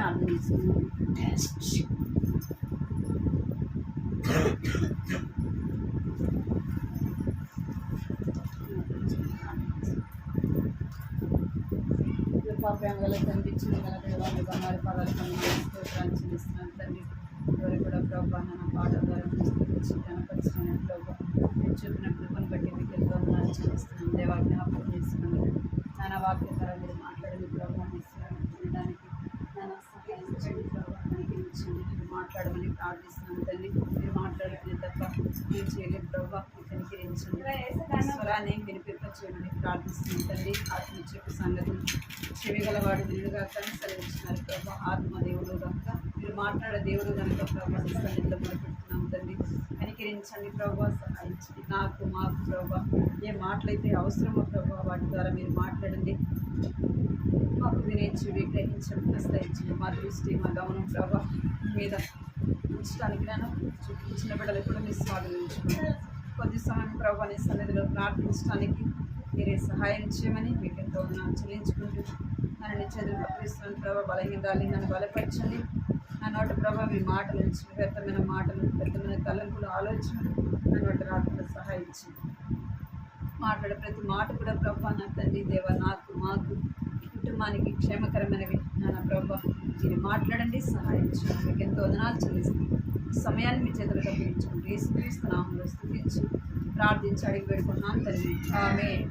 ప్రార్థిస్తున్నాను. ప్రేమగల తండ్రి, చిన్నగల దేవాన్ని బంగారు పదాలు స్తోత్రాలు చెల్లిస్తున్నాను తండ్రి. ఎవరు కూడా ప్రభావ నా పాట ద్వారా కనపరిచిన ప్రభావ మీరు చూపిన కృపను బట్టి మీకు ఎంతో వందనాలు చెల్లిస్తున్నాను. దేవా జ్ఞాపకం చేస్తున్నాను. నాన్న వాక్య ద్వారా మీరు మాట్లాడని ప్రభావం ఇస్తున్నాను వినడానికి నాన్న సహాయించండి ప్రభావ కనిపించండి. మీరు మాట్లాడమని ప్రార్థిస్తున్నాను తండ్రి. మీరు మాట్లాడుకునే తప్ప మీరు చేయలేదు ప్రభావ కనికరించండి. స్వరాన్ని వినిపింపచేయమని ప్రార్థిస్తున్నాను తండ్రి. ఆత్మ చెప్పు సంగతులు చెవిగలవాడు వీరుగా కనుసరించినారు ప్రభావ. ఆత్మదేవుడు కనుక మీరు మాట్లాడే దేవుడు కనుక ప్రభావ సన్నిధిలో మొదలుపెడుతున్నాం తండ్రి. కనికరించండి ప్రభావ, సహాయించండి. నాకు మాకు ప్రభావ ఏ మాటలైతే అవసరమో ప్రభావ వాటి ద్వారా మీరు మాట్లాడండి. మాకు వినే చెవి గ్రహించండి, ఆశ్రయించండి. మా దృష్టి మా గమనం ప్రభావ మీద ఉంచడానికి నేను చూపించిన బిడ్డలు కూడా మీరు స్వాధీనించుకోండి. కొద్ది సమయం ప్రభావ నీ సన్నిధిలో ప్రార్థించడానికి మీరే సహాయం చేయమని మీకు ఎంతో వందనాలు చెల్లించుకుంటూ నన్ను చదువు పట్టిస్తున్నాను ప్రభావ. బలహీనరాలి నన్ను బలపరచండి. నా నోటి ప్రభావ మీ మాటల నుంచి వ్యర్థమైన మాటలు, వ్యర్థమైన తలంపులు, ఆలోచనలు నా నోటి రాకుండా సహాయించండి. మాట్లాడే ప్రతి మాట కూడా ప్రభావ నా తండ్రి దేవ నాకు మాకు కుటుంబానికి క్షేమకరమైనవి నాన్న ప్రభావ మీరు మాట్లాడండి, సహాయించండి. మీకు ఎంతో వందనాలు చెల్లిస్తాను. సమయాన్ని మీ చేతులు తప్పించుకుంటూ యేసుక్రీస్తు నామములో స్తుతించి ప్రార్థించి అడిగి పెట్టుకున్నాను తండ్రి. ఆమేన్.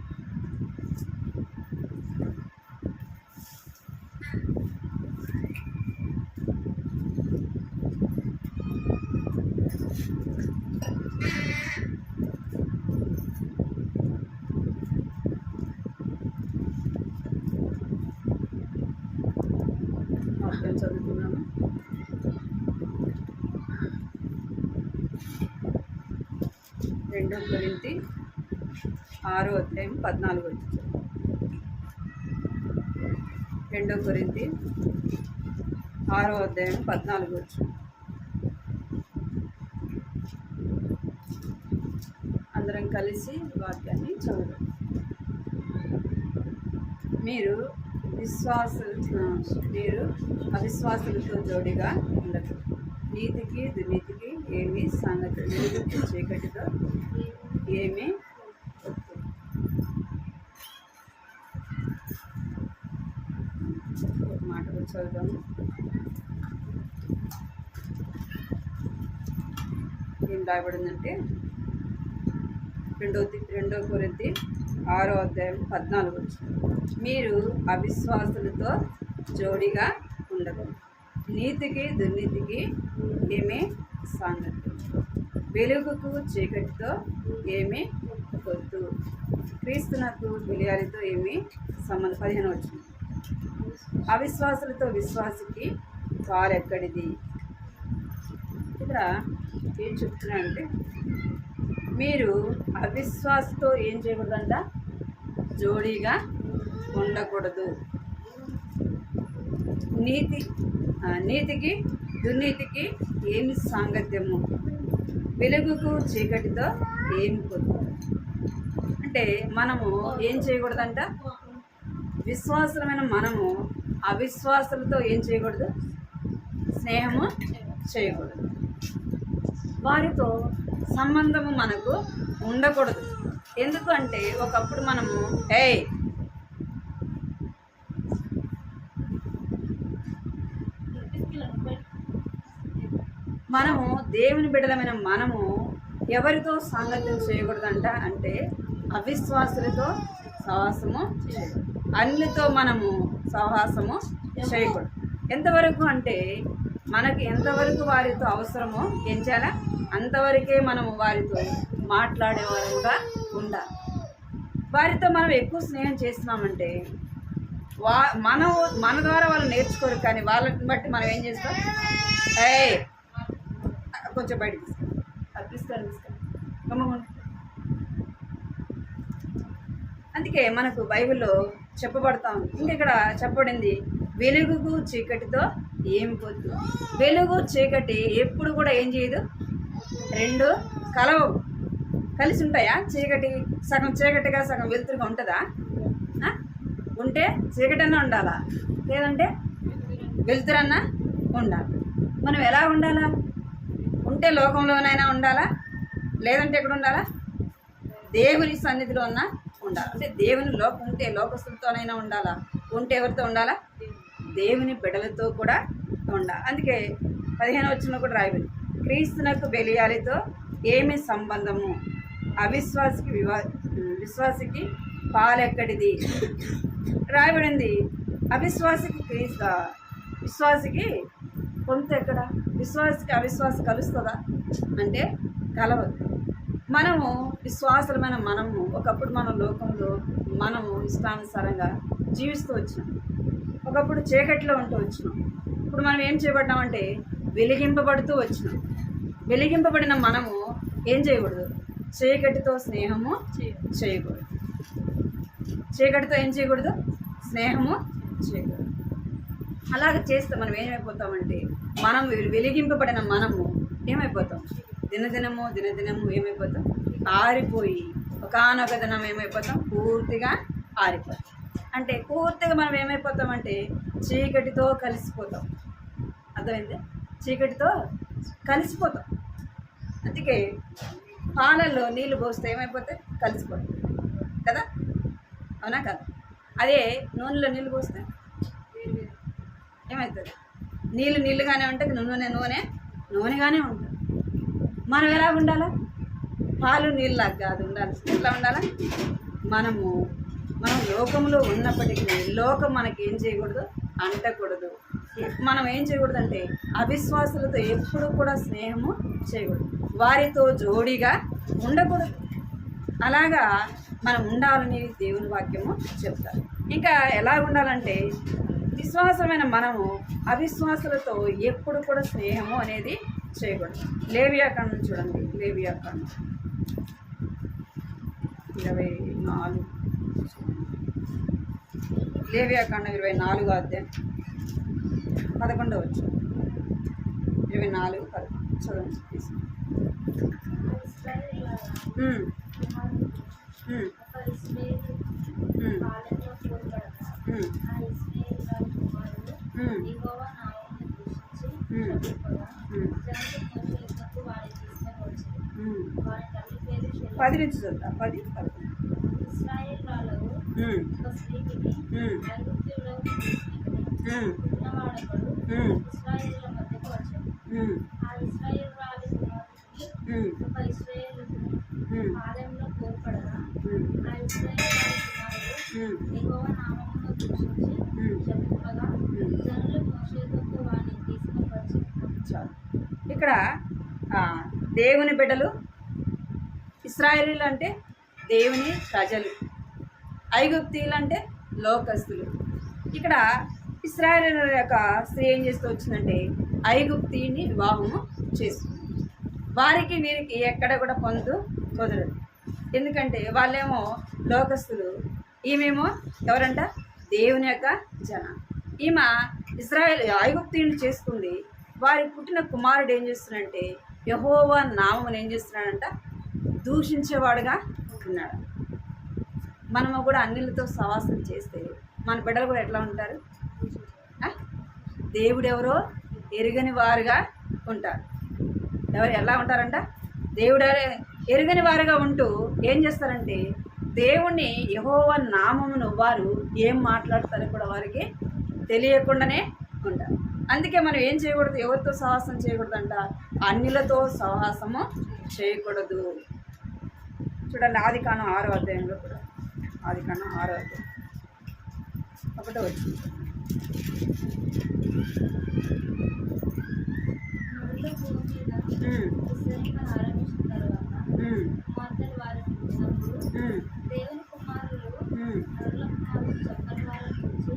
వాక్యం చదువుతున్నాము. రెండో కొరింథీ 6వ అధ్యాయం 14వ వచనం. 2 కొరింథీ 6వ అధ్యాయం 14వ వచనం. అందరం కలిసి వాక్యాన్ని చదువుదాం. మీరు అవిశ్వాసులతో జోడిగా ఉండదు. నీతికి దుర్నీతికి ఏమీ సంగతి, వెలుగుకి చీకటితో ఏమీ ఒక మాట చదువుదాము. ఏం రాయబడిందంటే 2 కొరింథీ 6వ అధ్యాయం 14వ వచనం. మీరు అవిశ్వాసులతో జోడిగా ఉండదు. నీతికి దుర్నీతికి ఏమీ సాంగత్యం, వెలుగుకు చీకటితో ఏమీ పొత్తు, క్రీస్తునకు బెలియాలితో ఏమీ సంబంధం. 15వ వచనం. అవిశ్వాసులతో విశ్వాసికి వారెక్కడిది. ఇక్కడ ఏం చెప్తున్నారంటే మీరు అవిశ్వాసతో ఏం చేయకూడదంట, జోడీగా ఉండకూడదు. నీతికి దుర్నీతికి ఏమి సాంగత్యము, వెలుగుకు చీకటితో ఏమి పొత్తు. అంటే మనము ఏం చేయకూడదంట, విశ్వాసమైన మనము అవిశ్వాసులతో ఏం చేయకూడదు, స్నేహము చేయకూడదు. వారితో సంబంధము మనకు ఉండకూడదు. ఎందుకు అంటే ఒకప్పుడు మనము దేవుని బిడ్డలమైన మనము ఎవరితో సాంగత్యం చేయకూడదంట అంటే అవిశ్వాసులతో సహవాసము చేయకూడదు. అన్నితో మనము సహవాసము చేయకూడదు. ఎంతవరకు అంటే మనకి ఎంతవరకు వారితో అవసరమో ఏం చేయాలా అంతవరకే మనము వారితో మాట్లాడేవారుగా ఉండాలి. వారితో మనం ఎక్కువ స్నేహం చేస్తున్నామంటే మన ద్వారా వాళ్ళు నేర్చుకోరు, కానీ వాళ్ళని బట్టి మనం ఏం చేస్తాం, కొంచెం బయటకు తీసుకొని అందుకే మనకు బైబిల్లో చెప్పబడతా ఉంది. ఇంకెక్కడ చెప్పబడింది, వెలుగుకు చీకటితో ఏమి పొత్తు. వెలుగు చీకటి ఎప్పుడు కూడా ఏం చేయదు, రెండు కలవు, కలిసి ఉంటాయా? చీకటి సగం చీకటిగా సగం వెలుతురుగా ఉంటుందా? ఉంటే చీకటన్నా ఉండాలా, లేదంటే వెలుతురన్నా ఉండాలి. మనం ఎలా ఉండాలా? ఉంటే లోకంలోనైనా ఉండాలా, లేదంటే ఎక్కడ ఉండాలా? దేవుని సన్నిధిలో ఉండాలి. అంటే దేవుని ఉంటే లోకస్తులతోనైనా ఉండాలా, ఉంటే ఎవరితో ఉండాలా? దేవుని బిడ్డలతో కూడా ఉండాలి. అందుకే 15వ వచనంలో కూడా రాయబడింది, క్రీస్తునకు బెలియాలితో ఏమి సంబంధము, విశ్వాసికి పాలెక్కడిది రాయబడింది. విశ్వాసికి కొంత ఎక్కడ? విశ్వాసికి అవిశ్వాసం కలుస్తుందా అంటే కలవదు. మనము విశ్వాసులమైన మనము ఒకప్పుడు మన లోకంలో మనము ఇష్టానుసారంగా జీవిస్తూ వచ్చినాం. ఒకప్పుడు చీకట్లో ఉంటూ వచ్చినాం. ఇప్పుడు మనం ఏం చేయబడ్డామంటే వెలిగింపబడుతూ వచ్చినాం. వెలిగింపబడిన మనము ఏం చేయకూడదు? చీకటితో స్నేహము చేయకూడదు. చీకటితో ఏం చేయకూడదు? స్నేహము చేయకూడదు. అలాగ చేస్తే మనం ఏమైపోతామంటే మనం వెలిగింపబడిన మనము ఏమైపోతాం? దినదినము ఏమైపోతాం? ఆరిపోయి ఒకానొక దినం ఏమైపోతాం? పూర్తిగా ఆరిపోతాం. అంటే పూర్తిగా మనం ఏమైపోతామంటే చీకటితో కలిసిపోతాం. అర్థమైంది? చీకటితో కలిసిపోతాం. అందుకే పాలల్లో నీళ్ళు పోస్తే ఏమైపోతాయి? కలిసిపోతాయి కదా, అవునా కదా? అదే నూనెలో నీళ్ళు పోస్తే ఏమవుతుంది? నీళ్ళుగానే ఉంటుంది, నూనెగానే ఉంటుంది. మనం ఎలా ఉండాలా? పాలు నీళ్ళలాగా కాదు ఉండాలి. ఎట్లా ఉండాలా? మనం లోకంలో ఉన్నప్పటికీ లోకం మనకి ఏం చేయకూడదు? అంటకూడదు. మనం ఏం చేయకూడదు అంటే అవిశ్వాసులతో ఎప్పుడు కూడా స్నేహము చేయకూడదు, వారితో జోడీగా ఉండకూడదు. అలాగా మనం ఉండాలని దేవుని వాక్యము చెప్తారు. ఇంకా ఎలా ఉండాలంటే విశ్వాసమైన మనము అవిశ్వాసులతో ఎప్పుడు కూడా స్నేహము అనేది చేయకూడదు. లేవియాకాండం చూడండి, లేవియాకాండం 24, లేవియాకాండం 24వ అధ్యాయం 11వ వచనం. 24:11 చదవండి. పది నుంచి చూద్దాం. 10, 11. ఇక్కడ దేవుని బిడ్డలు, ఇశ్రాయేలీలు అంటే దేవుని ప్రజలు, ఐగుప్తీయులు అంటే లోకస్తులు. ఇక్కడ ఇశ్రాయేలీల యొక్క స్త్రీ ఏం చేస్తూ వచ్చిందంటే ఐగుప్తీయుని వివాహము చేస్తుంది. వారికి వీరికి ఎక్కడ కూడా పొందు కుదరదు. ఎందుకంటే వాళ్ళేమో లోకస్తులు, ఈమెమో ఎవరంట? దేవుని యొక్క జన. ఈమె ఐగుప్తీయుని చేసుకుంది. వారి పుట్టిన కుమారుడు ఏం చేస్తున్నాడంటే యెహోవా నామమును ఏం చేస్తున్నాడంట? దూషించేవాడుగా ఉన్నాడు. మనము కూడా అన్నిలతో సవాసం చేస్తే మన బిడ్డలు కూడా ఎట్లా ఉంటారు? దేవుడెవరో ఎరుగని వారుగా ఉంటారు. ఎలా ఉంటారంట? దేవుడు ఎరుగని వారుగా ఉంటూ ఏం చేస్తారంటే దేవుణ్ణి యెహోవా నామమును వారు ఏం మాట్లాడతారో కూడా వారికి తెలియకుండానే ఉంటారు. అందుకే మనం ఏం చేయకూడదు? ఎవరితో సహవాసం చేయకూడదంట? అన్యులతో సహవాసము చేయకూడదు. చూడండి, ఆదికాండం 6వ అధ్యాయంలో కూడా, ఆదికాండం 6వ అధ్యాయం 1వ వచనం. దేవుని కుమారులు చెప్పని వారి నుంచి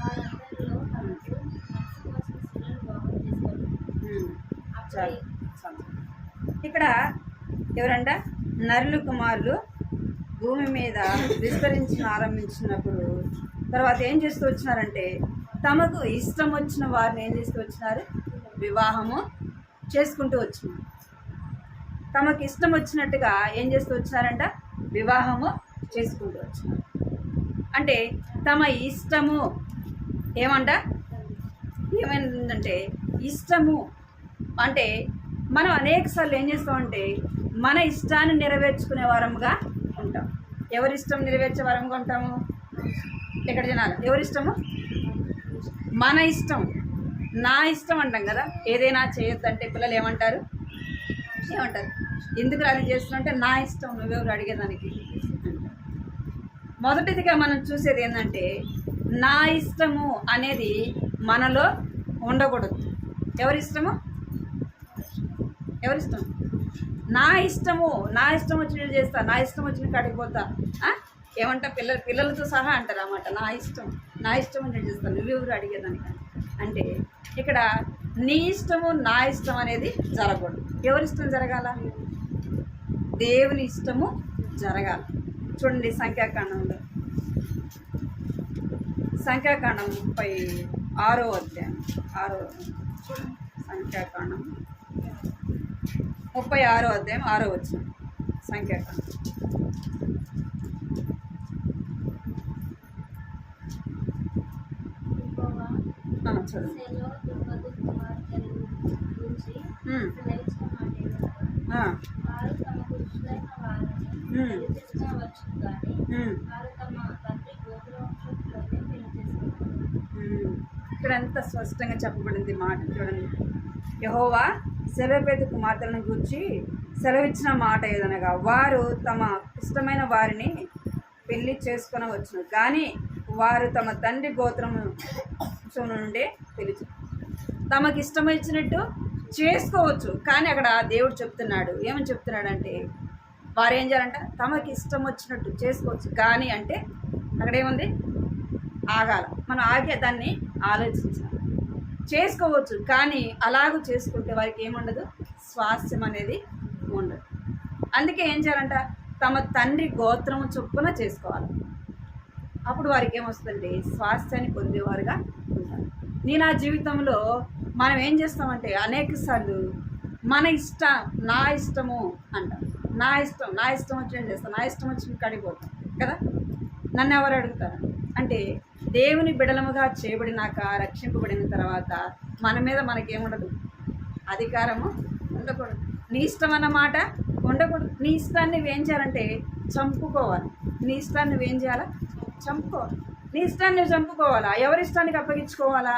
వారందరిలో తనకు మనసుకు వచ్చిన స్త్రీలను వివాహం చేసుకోవాలి. ఇక్కడ ఎవరంట? నరులు కుమారులు భూమి మీద విస్తరించిన ఆరంభించినప్పుడు తర్వాత ఏం చేస్తూ వచ్చినారంటే తమకు ఇష్టం వచ్చిన వారిని ఏం చేస్తూ వచ్చినారు? వివాహము చేసుకుంటూ వచ్చినారు. తమకు ఇష్టం వచ్చినట్టుగా ఏం చేస్తూ వచ్చినారంట? వివాహము చేసుకుంటూ వచ్చినారు. అంటే తమ ఇష్టము ఏమంట? ఏమైందంటే ఇష్టము అంటే మనం అనేకసార్లు ఏం చేస్తామంటే మన ఇష్టాన్ని నెరవేర్చుకునే వారముగా ఉంటాం. ఎవరి ఇష్టం నెరవేర్చే వారముగా ఉంటాము? ఇక్కడ జనాలు ఎవరి ఇష్టము? మన ఇష్టం, నా ఇష్టం అంటాం కదా. ఏదైనా చేయొద్దంటే పిల్లలు ఏమంటారు? ఎందుకు అది చేస్తున్నంటే నా ఇష్టం, నువ్వెవరు అడిగేదానికి. మొదటిదిగా మనం చూసేది ఏంటంటే నా ఇష్టము అనేది మనలో ఉండకూడదు. ఎవరిష్టము? నా ఇష్టం వచ్చినట్టు చేస్తా, నా ఇష్టం వచ్చిన కాడికి పోతా. ఏమంటా పిల్లలతో సహా అంటారు అన్నమాట. నా ఇష్టం వచ్చినట్టు చేస్తాను, నువ్వెవరు అడిగేదానికి. అంటే ఇక్కడ నీ ఇష్టము నా ఇష్టం అనేది జరగకూడదు. ఎవరిష్టం జరగాల? దేవుని ఇష్టము జరగాలి. చూడండి సంఖ్యాకాండంలో, సంఖ్యాకాండం 36వ అధ్యాయం, చూడండి సంఖ్యాకాండం 36వ అధ్యాయం 6వ వచనం. సంఖ్యాకాండం చూడండి. ఇక్కడ ఎంత స్పష్టంగా చెప్పబడింది మాట చూడండి. యెహోవా సెలెపేతు కుమార్తెలను గూర్చి సెలవిచ్చిన మాట ఏదనగా, వారు తమ ఇష్టమైన వారిని పెళ్లి చేసుకొనవచ్చును, కానీ వారు తమ తండ్రి గోత్రము నుండే పిలిచి తమకు ఇష్టమైనట్టు చేసుకోవచ్చు. కానీ అక్కడ దేవుడు చెప్తున్నాడు, ఏమని చెప్తున్నాడంటే వారు ఏం చేయాలంట? తమకి ఇష్టం వచ్చినట్టు చేసుకోవచ్చు. కానీ అంటే అక్కడ ఏముంది? ఆగాల. మనం ఆగే దాన్ని ఆలోచించాలి. చేసుకోవచ్చు, కానీ అలాగూ చేసుకుంటే వారికి ఏముండదు? స్వాస్థ్యం అనేది ఉండదు. అందుకే ఏం చేయాలంట? తమ తండ్రి గోత్రము చొప్పున చేసుకోవాలి. అప్పుడు వారికి ఏమొస్తుందంటే స్వాస్థ్యాన్ని పొందేవారుగా ఉంటారు. నేను ఆ జీవితంలో మనం ఏం చేస్తామంటే అనేక సార్లు మన ఇష్టం, నా ఇష్టము అంటాం. నా ఇష్టం వచ్చినట్టు చేస్తాం, నా ఇష్టం వచ్చిన కడిగిపోతాం కదా. నన్ను ఎవరు అడుగుతారు అంటే దేవుని బిడలముగా చేయబడినాక, రక్షింపబడిన తర్వాత మన మీద మనకేముండదు? అధికారము ఉండకూడదు. నీ ఇష్టం అన్నమాట ఉండకూడదు. నీ ఇష్టాన్ని నువ్వేం చేయాలంటే చంపుకోవాలి. నీ ఇష్టాన్ని నువ్వేం చేయాలా? చంపుకోవాలి. నీ ఇష్టాన్ని నువ్వు చంపుకోవాలా? ఎవరి ఇష్టానికి అప్పగించుకోవాలా?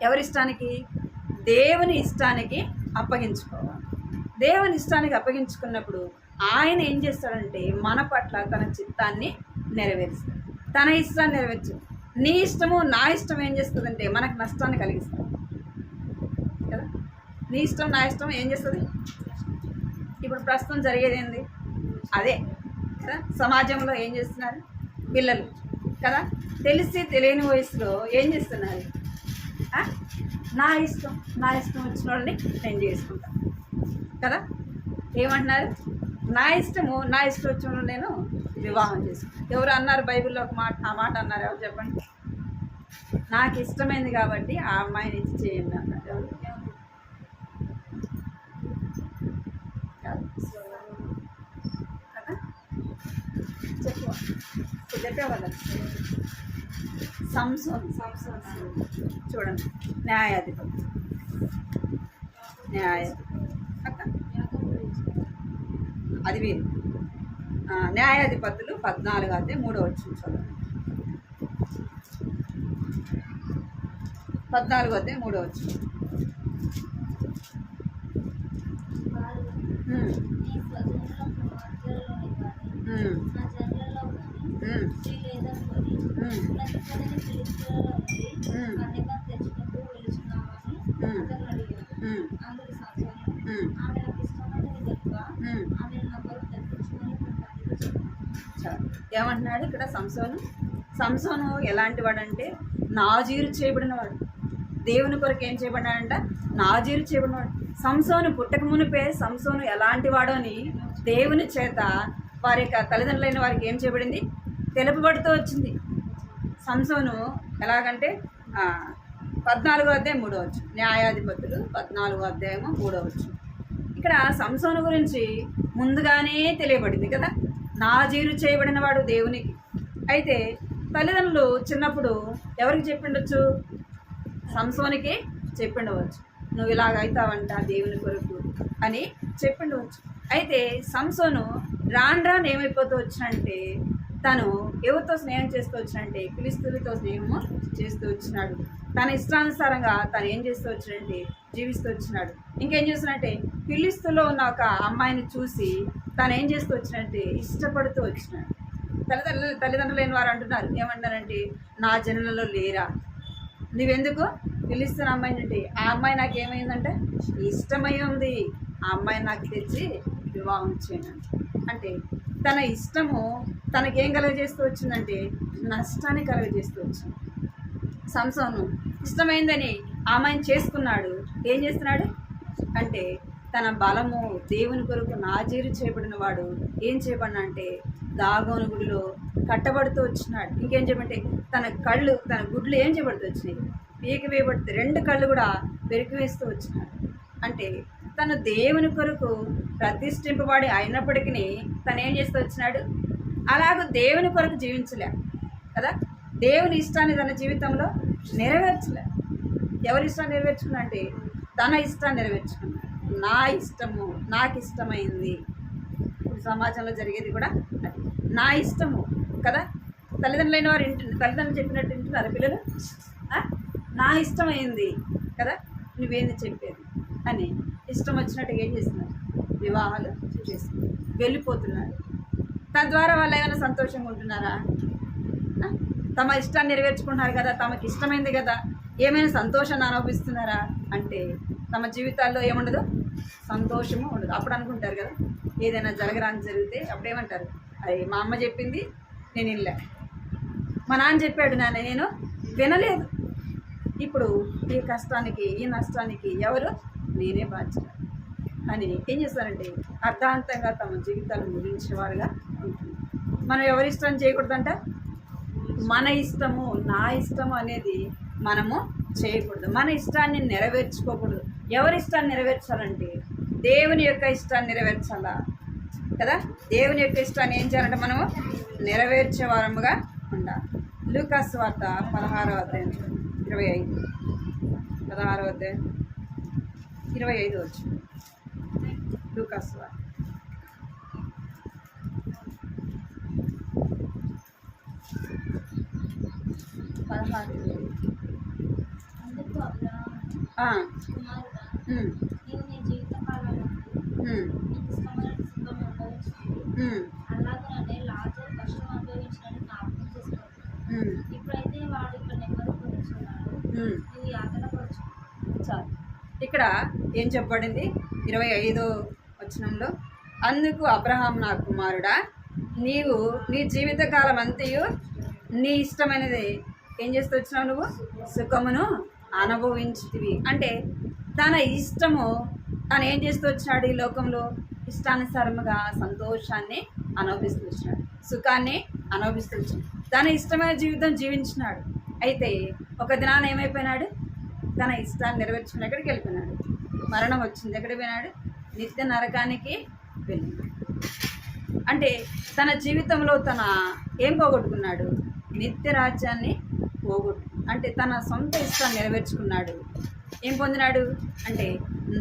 ఎవరిష్టానికి? దేవుని ఇష్టానికి అప్పగించుకోవాలి. దేవుని ఇష్టానికి అప్పగించుకున్నప్పుడు ఆయన ఏం చేస్తాడంటే మన పట్ల తన చిత్తాన్ని నెరవేరుస్తాడు. తన ఇష్టాన్ని నెరవేర్చు. నీ ఇష్టము నా ఇష్టం ఏం చేస్తుందంటే మనకు నష్టాన్ని కలిగిస్తుంది కదా. నీ ఇష్టం నా ఇష్టం ఏం చేస్తుంది? ఇప్పుడు ప్రస్తుతం జరిగేది ఏంది? అదే కదా. సమాజంలో ఏం చేస్తున్నారు పిల్లలు కదా, తెలిసి తెలియని వయసులో ఏం చేస్తున్నారు? నా ఇష్టం వచ్చిన వాళ్ళని నేను చేసుకుంటాను కదా. ఏమంటున్నారు? నా ఇష్టం వచ్చిన వాళ్ళు నేను వివాహం చేసుకుంటాను. ఎవరు అన్నారు బైబిల్లో ఒక మాట? ఆ మాట అన్నారు ఎవరు చెప్పండి? నాకు ఇష్టమైంది కాబట్టి ఆ అమ్మాయిని ఇచ్చి చేయండి అన్నారు. ఎవరు? కదా చెప్పేవాళ్ళ సంసోన్ చూడండి, న్యాయాధిపతి అది వీరు న్యాయాధిపతులు 14 అయితే 3వ వచనం చూడండి. 14 అయితే 3వ వచనం. ఏమంటున్నాడు ఇక్కడ? సంసోను ఎలాంటి వాడంటే నాజీరు చేయబడిన వాడు. దేవుని కొరకు ఏం చేయబడినాడంట? నాజీరు చేయబడినవాడు. సంసోను పుట్టక మునిపే సంసోను ఎలాంటి వాడో అని దేవుని చేత వారి యొక్క తల్లిదండ్రులైన వారికి ఏం చేయబడింది? తెలుపబడుతూ వచ్చింది. సంసోను ఎలాగంటే 14వ అధ్యాయం 3వ వచనం. న్యాయాధిపతులు 14వ అధ్యాయము 3వ వచనం. ఇక్కడ సంసోను గురించి ముందుగానే తెలియబడింది కదా. నాజీరు చేయబడిన వాడు దేవునికి. అయితే తల్లిదండ్రులు చిన్నప్పుడు ఎవరికి చెప్పిండొచ్చు? సంసోనికి చెప్పిండవచ్చు, నువ్వు ఇలాగ అవుతావంట దేవుని కొరకు అని చెప్పిండవచ్చు. అయితే సంసోను రాను రాను ఏమైపోతూ వచ్చినంటే తను ఎవరితో స్నేహం చేస్తూ వచ్చినంటే ఫిలిష్తీయులతో స్నేహము చేస్తూ వచ్చినాడు. తన ఇష్టానుసారంగా తను ఏం చేస్తూ వచ్చినంటే జీవిస్తూ వచ్చినాడు. ఇంకేం చేస్తున్నట్టే ఫిలిష్తీయులో ఉన్న ఒక అమ్మాయిని చూసి తను ఏం చేస్తూ వచ్చినంటే ఇష్టపడుతూ వచ్చినాడు. తల్లిదండ్రులు లేని వారు అంటున్నారు, ఏమంటారంటే నా జనులలో లేరా, నువ్వెందుకు ఫిలిష్తీయుల అమ్మాయిని అంటే ఆ అమ్మాయి నాకు ఏమైందంటే ఇష్టమై ఉంది, ఆ అమ్మాయిని నాకు తెచ్చి వివాహం చేయను అంటే తన ఇష్టము తనకేం కలుగజేస్తూ వచ్చిందంటే నష్టాన్ని కలుగజేస్తూ వచ్చింది. సంసోను ఇష్టమైందని ఆమెను చేసుకున్నాడు. ఏం చేస్తున్నాడు అంటే తన బలము దేవుని కొరకు నాజీరు చేయబడిన వాడు ఏం చేయబడిన అంటే దాగోను గుడిలో కట్టబడుతూ వచ్చినాడు. ఇంకేం చేయమంటే తన గుడ్లు ఏం చేయబడుతూ వచ్చినాయి, పీకి వేయబడితే 2 కళ్ళు కూడా పెరికి వేస్తూ వచ్చినాడు. అంటే తను దేవుని కొరకు ప్రతిష్ఠింపబడి అయినప్పటికీ తను ఏం చేస్తూ వచ్చినాడు, అలాగూ దేవుని కొరకు జీవించలే కదా, దేవుని ఇష్టాన్ని తన జీవితంలో నెరవేర్చలే. ఎవరి ఇష్టాన్ని నెరవేర్చుకున్నా అంటే తన ఇష్టాన్ని నెరవేర్చుకున్నాడు. నా ఇష్టము నాకు ఇష్టమైంది. ఇప్పుడు సమాజంలో జరిగేది కూడా అది, నా ఇష్టము కదా. తల్లిదండ్రులు అయిన వారు తల్లిదండ్రులు చెప్పినట్టు వింటున్నారు పిల్లలు, నా ఇష్టమైంది కదా, నువ్వేంది చెప్పేది అని ఇష్టం వచ్చినట్టుగా ఏం చేస్తున్నారు, వివాహాలు చేస్తున్నారు, వెళ్ళిపోతున్నారు. తద్వారా వాళ్ళు ఏమైనా సంతోషంగా ఉంటున్నారా? తమ ఇష్టాన్ని నెరవేర్చుకుంటున్నారు కదా, తమకి ఇష్టమైంది కదా, ఏమైనా సంతోషాన్ని అనుభవిస్తున్నారా అంటే తమ జీవితాల్లో ఏముండదు, సంతోషము ఉండదు. అప్పుడు అనుకుంటారు కదా, ఏదైనా జరగరాని జరిగితే అప్పుడేమంటారు, అది మా అమ్మ చెప్పింది నేను వినలే, మా నాన్న చెప్పాడు నేను వినలేదు, ఇప్పుడు ఈ కష్టానికి ఈ నష్టానికి ఎవరు, నేనే బాధ్యత అని ఏం చేస్తారంటే అర్థాంతంగా తమ జీవితాలు ముగించేవారుగా ఉంటుంది. మనం ఎవరి ఇష్టం చేయకూడదంట, మన ఇష్టము నా ఇష్టము అనేది మనము చేయకూడదు, మన ఇష్టాన్ని నెరవేర్చుకోకూడదు. ఎవరి ఇష్టాన్ని నెరవేర్చాలంటే దేవుని యొక్క ఇష్టాన్ని నెరవేర్చాలా కదా. దేవుని యొక్క ఇష్టాన్ని ఏం చేయాలంటే మనము నెరవేర్చే వారముగా ఉండాలి. లూకాసు వార్త 16వ అధ్యాయం 25, 16వ అధ్యాయం 25 వచ్చు. లూకాసు వార్త 16. అందుకు అబ్రహాము, కుమారుడా, నీవు నీ జీవితకాలమందు నీకు ఇష్టమైన సుఖం అనుభవించుకుంది, అలాగనే లాజరు కష్టం అనుభవించినట్టు జ్ఞాపకం చేసుకోవాలి. ఇప్పుడైతే వాడు ఇక్కడ నెమ్మది పొందుతున్నాడు, నువ్వు యాతనపరచు. చాలు. ఇక్కడ ఏం చెప్పబడింది 25వ వచనంలో, అందుకు అబ్రహాము నా కుమారుడా, నీవు నీ జీవితకాలం అంతయు నీ ఇష్టమైనది ఏం చేస్తూ వచ్చినావు, నువ్వు సుఖమును అనుభవించితివి. అంటే తన ఇష్టము తను ఏం చేస్తూ వచ్చినాడు, ఈ లోకంలో ఇష్టానుసారముగా సంతోషాన్ని అనుభవిస్తూ వచ్చినాడు, సుఖాన్ని అనుభవిస్తూ వచ్చినాడు, తన ఇష్టమైన జీవితం జీవించినాడు. అయితే ఒక దినాన ఏమైపోయినాడు, తన ఇష్టాన్ని నెరవేర్చుకుని ఎక్కడికి వెళ్ళిపోయినాడు, మరణం వచ్చింది. ఎక్కడికి పోయినాడు, నిత్య నరకానికి వెళ్ళినాడు. అంటే తన జీవితంలో తన ఏం పోగొట్టుకున్నాడు, నిత్య రాజ్యాన్ని పోగొట్టు, అంటే తన సొంత ఇష్టాన్ని నెరవేర్చుకున్నాడు. ఏం పొందినాడు అంటే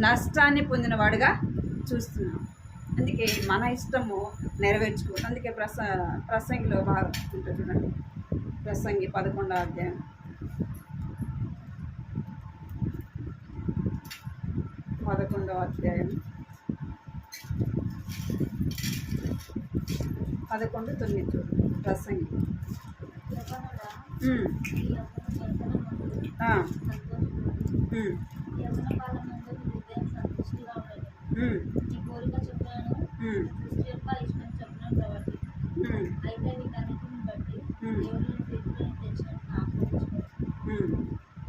నష్టాన్ని పొందినవాడుగా చూస్తున్నాం. అందుకే మన ఇష్టము నెరవేర్చుకోవాలి. అందుకే ప్రసంగిలో బాగా ఉంటుంది చూడండి, ప్రసంగి 11వ అధ్యాయం 11వ అధ్యాయం 11:9 చూడండి. ప్రసంగి నీ కోరిక చెప్పాను, దృష్టి యొక్క ఇష్టం చెప్పిన ప్రవర్తి. అయితే వీటన్నిటిని బట్టి దేవుని తీర్పులను తెచ్చినట్టు జ్ఞాపకం.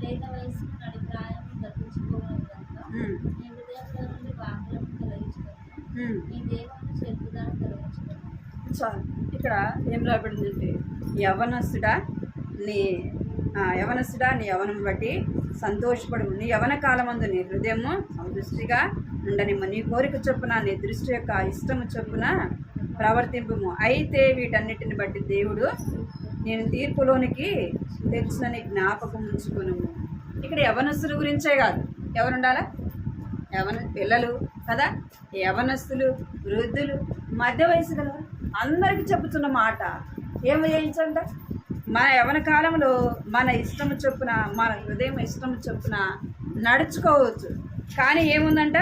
లేత వయసు నడి ప్రాయం గతించుకోవడం కనుక నీ హృదయంలో నుండి వాక్యం తొలగించుకోను, నీ దేవుని చెప్పుదాన్ని తొలగించుకోను. చాలు. ఇక్కడ ఏం రాబడిందంటే యవనస్తుడా నీ యవనం బట్టి సంతోషపడు, నీ యవన కాలమందు నీ హృదయము సంతృష్టిగా ఉండనిమ్ము, నీ కోరిక చొప్పున నీ దృష్టి యొక్క ఇష్టము చొప్పున ప్రవర్తింపుము. అయితే వీటన్నిటిని బట్టి దేవుడు నేను తీర్పులోనికి తెచ్చినని జ్ఞాపకం ఉంచుకును. ఇక్కడ యవనస్తుల గురించే కాదు, ఎవరు ఉండాలా? పిల్లలు కదా, యవనస్తులు, వృద్ధులు, మధ్య వయసు గల అందరికీ చెబుతున్న మాట ఏమి చేయించంట? మన యవన కాలంలో మన ఇష్టం చొప్పున, మన హృదయం ఇష్టం చొప్పున నడుచుకోవచ్చు. కానీ ఏముందంట?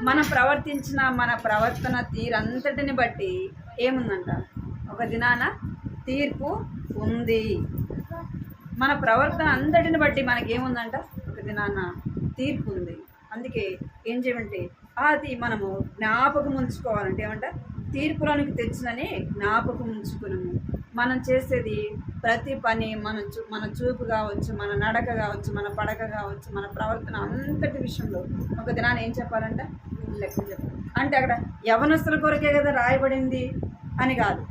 మనం ప్రవర్తించిన మన ప్రవర్తన తీరంతటిని బట్టి ఏముందంట? ఒక దినాన తీర్పు ఉంది. మన ప్రవర్తన అంతటిని బట్టి మనకేముందంట? ఒక దినాన తీర్పు ఉంది. అందుకే ఏం చేయమంటే అది మనము జ్ఞాపకం ఉంచుకోవాలంటే ఏమంట? తీర్పులోనికి తెచ్చినని జ్ఞాపకం ఉంచుకున్నాము. మనం చేసేది ప్రతి పని, మన చూపు కావచ్చు, మన నడక కావచ్చు, మన పడక కావచ్చు, మన ప్రవర్తన అంతటి విషయంలో ఒక దినాన్ని ఏం చెప్పాలంట? లెక్క చెప్పాలి. అంటే అక్కడ యవనస్తుల కొరకే కదా రాయబడింది అని కాదు.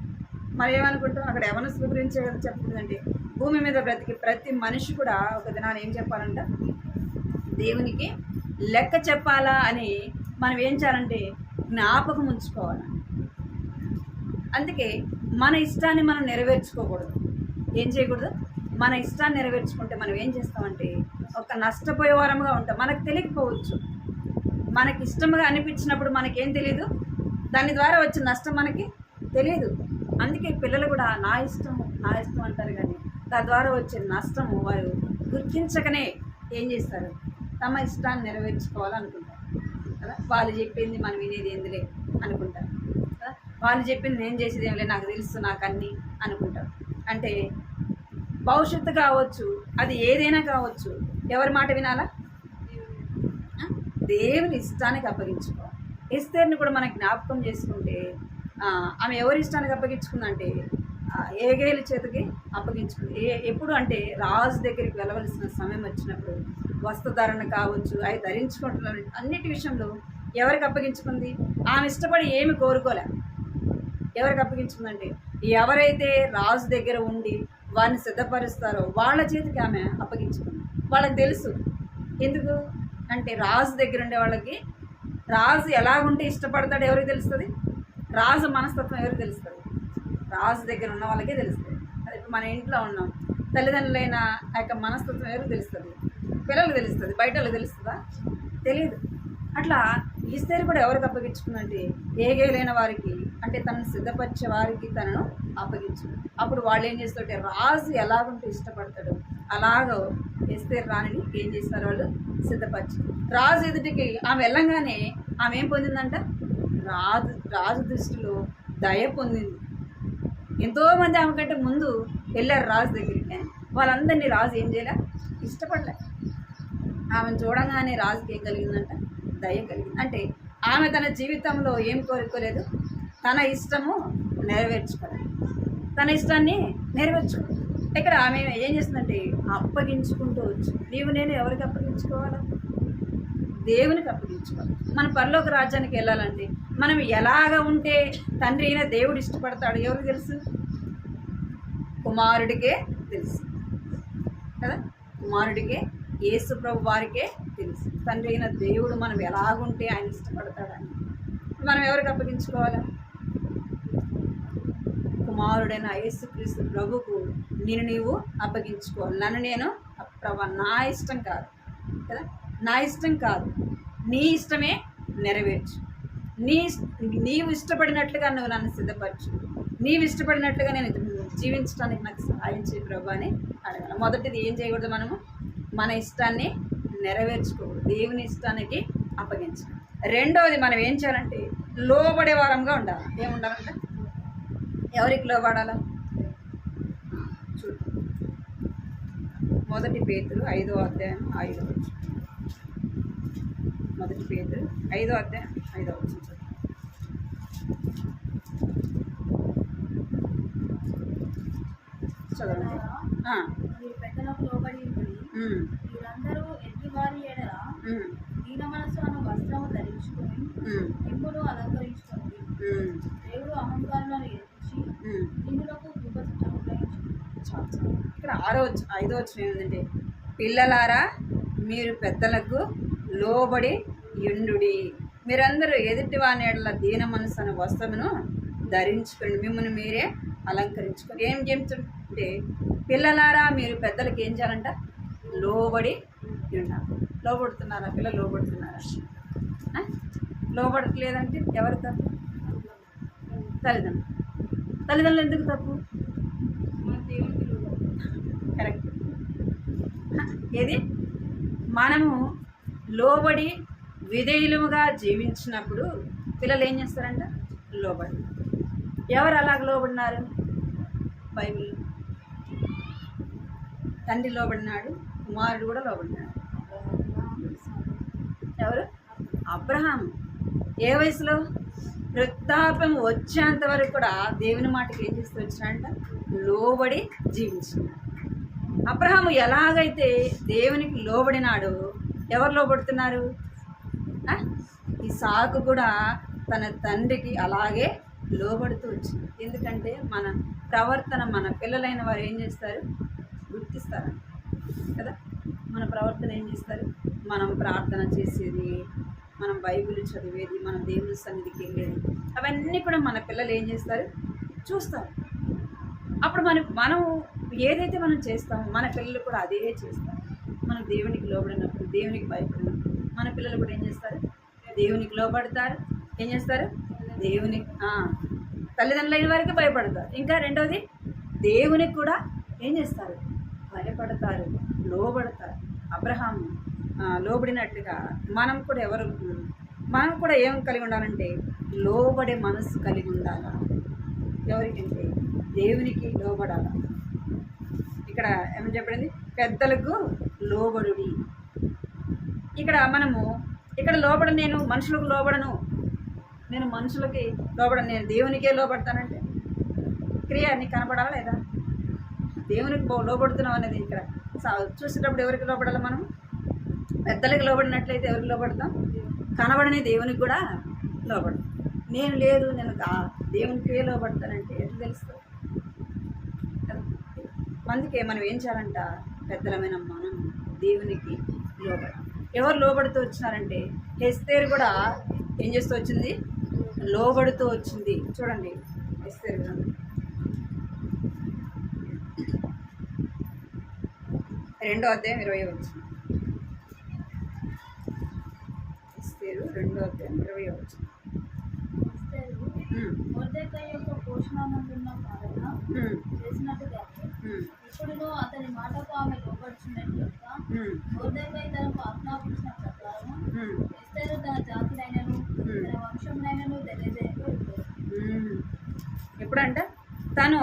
మరి ఏమనుకుంటాం? అక్కడ యవనస్తుల గురించే కదా చెప్తుందంటే భూమి మీద బ్రతికి ప్రతి మనిషి కూడా ఒక దినాన్ని ఏం చెప్పాలంట? దేవునికి లెక్క చెప్పాలా అని మనం ఏం చేయాలంటే జ్ఞాపకం ఉంచుకోవాలి. అందుకే మన ఇష్టాన్ని మనం నెరవేర్చుకోకూడదు. ఏం చేయకూడదు? మన ఇష్టాన్ని నెరవేర్చుకుంటే మనం ఏం చేస్తామంటే ఒక నష్టపోయే వారంగా ఉంటాం. మనకు తెలియకపోవచ్చు, మనకి ఇష్టంగా అనిపించినప్పుడు మనకేం తెలియదు, దాని ద్వారా వచ్చిన నష్టం మనకి తెలియదు. అందుకే పిల్లలు కూడా నా ఇష్టం అంటారు, కానీ దాని ద్వారా వచ్చే నష్టము వారు గుర్తించకనే ఏం చేస్తారు? తమ ఇష్టాన్ని నెరవేర్చుకోవాలనుకుంటారు కదా. వాళ్ళు చెప్పింది మనం వినేది ఏందిలే అనుకుంటారు కదా. వాళ్ళు చెప్పింది నేను చేసేది ఏమిలే, నాకు తెలుసు, నాకు అన్నీ అనుకుంటారు. అంటే భవిష్యత్తు కావచ్చు, అది ఏదైనా కావచ్చు, ఎవరి మాట వినాలా? దేవుని ఇష్టానికి అప్పగించుకోవాలి. ఎస్తేర్ని కూడా మనకి జ్ఞాపకం చేసుకుంటే ఆమె ఎవరి ఇష్టానికి అప్పగించుకుందంటే ఏగేలు చేతికి అప్పగించుకుంది. ఎప్పుడు అంటే రాజు దగ్గరికి వెళ్ళవలసిన సమయం వచ్చినప్పుడు వస్త్రధారణ కావచ్చు, అవి ధరించుకుంటున్న అన్నిటి విషయంలో ఎవరికి అప్పగించుకుంది? ఆమె ఇష్టపడి ఏమి కోరుకోలే. ఎవరికి అప్పగించుకుందంటే ఎవరైతే రాజు దగ్గర ఉండి వారిని సిద్ధపరుస్తారో వాళ్ళ చేతికి ఆమె అప్పగించుకుంది. వాళ్ళకి తెలుసు. ఎందుకు అంటే రాజు దగ్గర ఉండే వాళ్ళకి రాజు ఎలాగుంటే ఇష్టపడతాడో ఎవరికి తెలుస్తుంది? రాజు మనస్తత్వం ఎవరికి తెలుస్తుంది? రాజు దగ్గర ఉన్న వాళ్ళకే తెలుస్తుంది. అది ఇప్పుడు మన ఇంట్లో ఉన్నాం, తల్లిదండ్రులైన ఆ యొక్క మనస్తత్వం ఎవరికి తెలుస్తుంది? పిల్లలకు తెలుస్తుంది. బయట వాళ్ళకి తెలుస్తుందా? తెలియదు. అట్లా ఎస్తేరు కూడా ఎవరికి అప్పగించుకుందంటే ఏగేలైన వారికి, అంటే తనను సిద్ధపరిచే వారికి తనను అప్పగించుకుంది. అప్పుడు వాళ్ళు ఏం చేస్తారంటే రాజు ఎలాగుంటే ఇష్టపడతాడు అలాగో ఎస్తేరు రాణిని ఏం చేస్తారు? వాళ్ళు సిద్ధపరిచి రాజు ఎదుటికి ఆమె వెళ్ళంగానే ఆమె ఏం పొందిందంట? రాజు దృష్టిలో దయ పొందింది. ఎంతోమంది ఆమె కంటే ముందు వెళ్ళారు రాజు దగ్గరికి, వాళ్ళందరినీ రాజు ఏం చేయలే? ఇష్టపడలే. ఆమెను చూడంగానే రాజుకి ఏం కలిగిందంట? దయ కలిగింది. అంటే ఆమె తన జీవితంలో ఏం కోరుకోలేదు? తన ఇష్టము నెరవేర్చుకోలేదు. తన ఇష్టాన్ని నెరవేర్చుకోలేదు. ఇక్కడ ఆమె ఏం చేస్తుందంటే అప్పగించుకుంటూ వచ్చి, నీవు నేను ఎవరికి అప్పగించుకోవాలా? దేవునికి అప్పగించుకోవాలి. మన పరలోక రాజ్యానికి వెళ్ళాలంటే మనం ఎలాగ ఉంటే తండ్రి అయిన దేవుడు ఇష్టపడతాడు ఎవరికి తెలుసు? కుమారుడికే తెలుసు కదా. కుమారుడికే, యేసు ప్రభు వారికే తెలుసు తండ్రి అయిన దేవుడు మనం ఎలాగుంటే ఆయన ఇష్టపడతాడని. మనం ఎవరికి అప్పగించుకోవాలి? కుమారుడైన యేసుక్రీస్తు ప్రభుకు నీవు అప్పగించుకోవాలి. నన్ను నేను ప్రభు నా ఇష్టం కాదు కదా, నా ఇష్టం కాదు, నీ ఇష్టమే నెరవేర్చు. నీవు ఇష్టపడినట్లుగా నువ్వు నన్ను సిద్ధపరచు, నీవు ఇష్టపడినట్లుగా నేను జీవించడానికి నాకు సహాయం చేయ ప్రభు అని అడగాలి. మొదటిది ఏం చేయకూడదు? మనము మన ఇష్టాన్ని నెరవేర్చుకోకూడదు, దేవుని ఇష్టానికి అప్పగించాలి. రెండవది మనం ఏం చేయాలంటే లోబడే వారంగా ఉండాలి. ఏముండాలంటే ఎవరికి లోబడాలా? చూడు, 1 పేతురు 5వ అధ్యాయం 5వ వచనం. 1 పేతురు 5వ అధ్యాయం 5వ వచనం చదవండి. మీరు పెద్దలకు లోబడి మీరందరూ ఎడ్డివారి ఎడల దీన మనసు అను వస్త్రము ధరించుకొని నింపును అలంకరించుకోండి. దేవుడు అహంకారులను ఎదిరించి నిన్నులకు విపత్తు అనుగ్రహించు. ఇక్కడ 5వ వచనం ఏంటంటే పిల్లలారా మీరు పెద్దలకు లోబడి యుండుడి, మీరందరూ ఎదుటి వాని ఎడల దీన మనసు అనే వస్త్రమును ధరించుకోండి, మిమ్మల్ని మీరే అలంకరించుకోండి. ఏం చెప్తుంటే పిల్లలారా మీరు పెద్దలకు ఏం చేయాలంట? లోబడి ఉండాలి. లోబడుతున్నారా పిల్లలు? లోబడుతున్నారా? లోబడట్లేదంటే ఎవరు తప్పు? తల్లిదండ్రులు. తల్లిదండ్రులు ఎందుకు తప్పు? కరెక్ట్. ఏది మనము లోబడి విధేయులుగా జీవించినప్పుడు పిల్లలు ఏం చేస్తారంట? లోబడి. ఎవరు అలాగ లోబడినారు? బైబిల్ తండ్రి లోబడినాడు, కుమారుడు కూడా లోబడినాడు. ఎవరు? అబ్రహాము. ఏ వయసులో? వృద్ధాప్యం వచ్చేంత వరకు కూడా దేవుని మాటకి ఏం చేస్తూ వచ్చినాడంట? లోబడి జీవించినాడు. అబ్రహాము ఎలాగైతే దేవునికి లోబడినాడో ఎవరు లోబడుతున్నారు? ఇస్సాకు కూడా తన తండ్రికి అలాగే లోబడుతూ వచ్చింది. ఎందుకంటే మన ప్రవర్తన మన పిల్లలైన వారు ఏం చేస్తారు? గుర్తిస్తారు కదా. మన ప్రవర్తన ఏం చేస్తారు? మనం ప్రార్థన చేసేది, మనం బైబిల్ చదివేది, మనం దేవుని సన్నిధికి వెళ్ళేది, అవన్నీ కూడా మన పిల్లలు ఏం చేస్తారు? చూస్తారు. అప్పుడు మనం ఏదైతే మనం చేస్తామో మన పిల్లలు కూడా అదే చేస్తారు. మనం దేవునికి లోబడినప్పుడు, దేవునికి భయపడినప్పుడు మన పిల్లలు కూడా ఏం చేస్తారు? దేవునికి లోబడతారు. ఏం చేస్తారు? దేవునికి తల్లిదండ్రులైన వారికి భయపడతారు. ఇంకా రెండవది దేవునికి కూడా ఏం చేస్తారు? భయపడతారు, లోబడతారు. అబ్రహాము లోబడినట్లుగా మనం కూడా ఏం కలిగి ఉండాలంటే లోబడే మనసు కలిగి ఉండాలా. ఎవరికంటే దేవునికి లోబడాల. ఇక్కడ ఏమని చెప్పండి? పెద్దలకు లోబడుడి. ఇక్కడ ఇక్కడ నేను మనుషులకు లోబడను, నేను మనుషులకి లోబడను, నేను దేవునికే లోబడతానంటే క్రియ నీకు కనపడాలా లేదా? దేవునికి లోబడుతున్నాం అనేది ఇక్కడ చూసేటప్పుడు ఎవరికి లోబడాలి? మనం పెద్దలకి లోబడినట్లయితే ఎవరికి లోబడతాం? కనబడని దేవునికి కూడా లోబడతాం. నేను దేవునికే లోబడతానంటే ఎట్లా తెలుస్తుంది? అందుకే మనం ఏం చేయాలంట? పెద్దలమైన మనం దేవునికి లోబడాలి. ఎవరు లోబడుతూ వచ్చినారంటే ఎస్తేరు కూడా ఏం చేస్తూ వచ్చింది? లోబడుతూ వచ్చింది. చూడండి ఎస్తేరు గ్రంథం 2వ అధ్యాయం 20వ వచనం. ఎస్తేరు 2వ అధ్యాయం 20వ వచనం. మొర్దెకై యొక్క పోషణానందున్న కారణ చేసినట్టుగా ఇప్పుడు అతని మాటకు ఆమె లోబడుచున్నట్టు యొక్క మొర్దెకై తనకు ఆజ్ఞాపించిన ప్రకారం ఎస్తేరు తన జాతినైనను తన వంశమునైనను తెలియజేయగా ఎప్పుడంట తను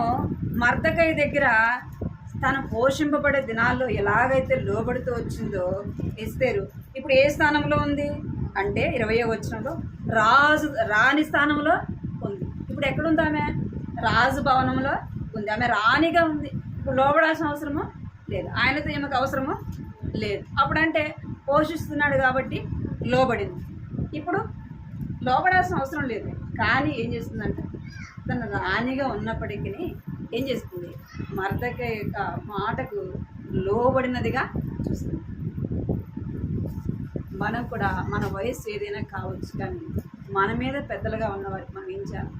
మొర్దెకై దగ్గర తను పోషింపబడే దినాల్లో ఎలాగైతే లోబడుతూ వచ్చిందో ఎస్తేరు ఇప్పుడు ఏ స్థానంలో ఉంది అంటే 20వ వచనంలో రాణి స్థానంలో ఉంది. ఇప్పుడు ఎక్కడుంది ఆమె? రాజు భవనంలో ఉంది. ఆమె రాణిగా ఉంది. ఇప్పుడు లోబడాల్సిన అవసరమో లేదు, ఆయనతో ఈమెకు అవసరమో లేదు. అప్పుడంటే పోషిస్తున్నాడు కాబట్టి లోబడింది. ఇప్పుడు లోబడాల్సిన అవసరం లేదు. కానీ ఏం చేస్తుందంటే తన రాణిగా ఉన్నప్పటికీ ఏం చేస్తుంది? మొర్దెకై యొక్క మాటకు లోబడినదిగా చూస్తుంది. మనం కూడా మన వయస్సు ఏదైనా కావచ్చు, కానీ మన మీద పెద్దలుగా ఉన్నవారికి మనం ఏం చేయాలి?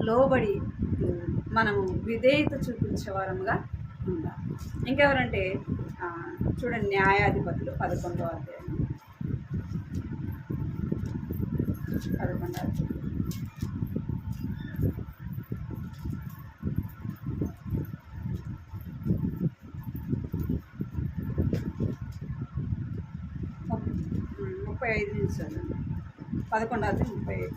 లోబడి మనము విధేయత చూపించే వారముగా ఉండాలి. ఇంకెవరంటే చూడండి న్యాయాధిపతులు 11వ అధ్యాయం 11వ అధ్యాయం. ఐదు నిమిషాలు 11వ అధ్యాయం 35.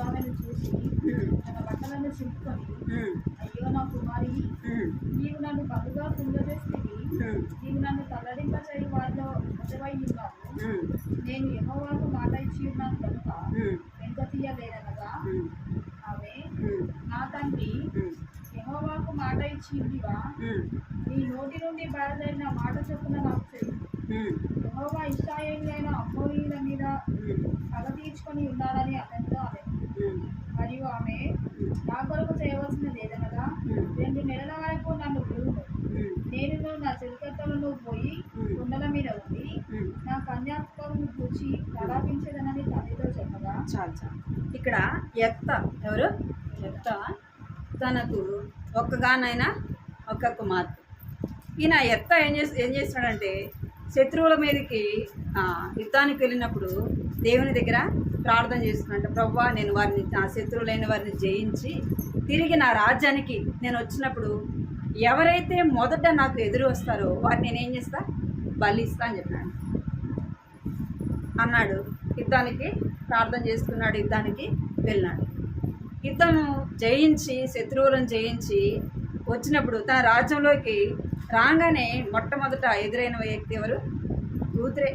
ఆమెను చూసి తన బట్టలను చింపుకొని అయ్యో నా కుమారి, నీవు నన్ను బలుగా కుంగజేస్తేవి, నీవు నన్ను తల్లడింప చేయి వారిలో మొదలై ఉన్నావు. నేను యెహోవాకు మాట ఇచ్చి ఉన్నాను కనుక వెనుక తీయలేదనగా ఆమె నా తండ్రి యెహోవాకు మాట ఇచ్చిందివా, నీ నోటి నుండి బయలుదేరిన మాట చొప్పున నాకు చెయ్యి. యెహోవా ఇశ్రాయేలీయులైన అమోరీయుల మీద పగ తీర్చుకొని ఉన్నాడని అతనితో అనెను. మరియు ఆమె నా కొరకు చేయవలసినది ఏదనగా 2 నెలల వరకు నన్ను విడువుము, నేను నా చెలికత్తలను పోయి కొండల మీద ఉండి నా కన్యాత్మను కూర్చి ప్రలాపించదనని తల్లితో చెప్పగా చాలు చాలు. ఇక్కడ ఎత్త ఎవరు? ఎత్త తనకు ఒక్కగానైనా ఒక్క కుమార్తె. ఈయన ఎత్త ఏం చేస్తున్నాడంటే శత్రువుల మీదకి యుద్ధానికి వెళ్ళినప్పుడు దేవుని దగ్గర ప్రార్థన చేస్తున్నాడు. ప్రభువా, నేను వారిని, నా శత్రువులైన వారిని జయించి తిరిగి నా రాజ్యానికి నేను వచ్చినప్పుడు ఎవరైతే మొదట నాకు ఎదురు వస్తారో వారిని నేనేం చేస్తా, బలి ఇస్తా అని చెప్పినాడు అన్నాడు. యుద్ధానికి ప్రార్థన చేస్తున్నాడు, యుద్ధానికి వెళ్ళినాడు. యుద్ధం జయించి శత్రువులను జయించి వచ్చినప్పుడు తన రాజ్యంలోకి రాగానే మొట్టమొదట ఎదురైన వ్యక్తి ఎవరు? కూతురే.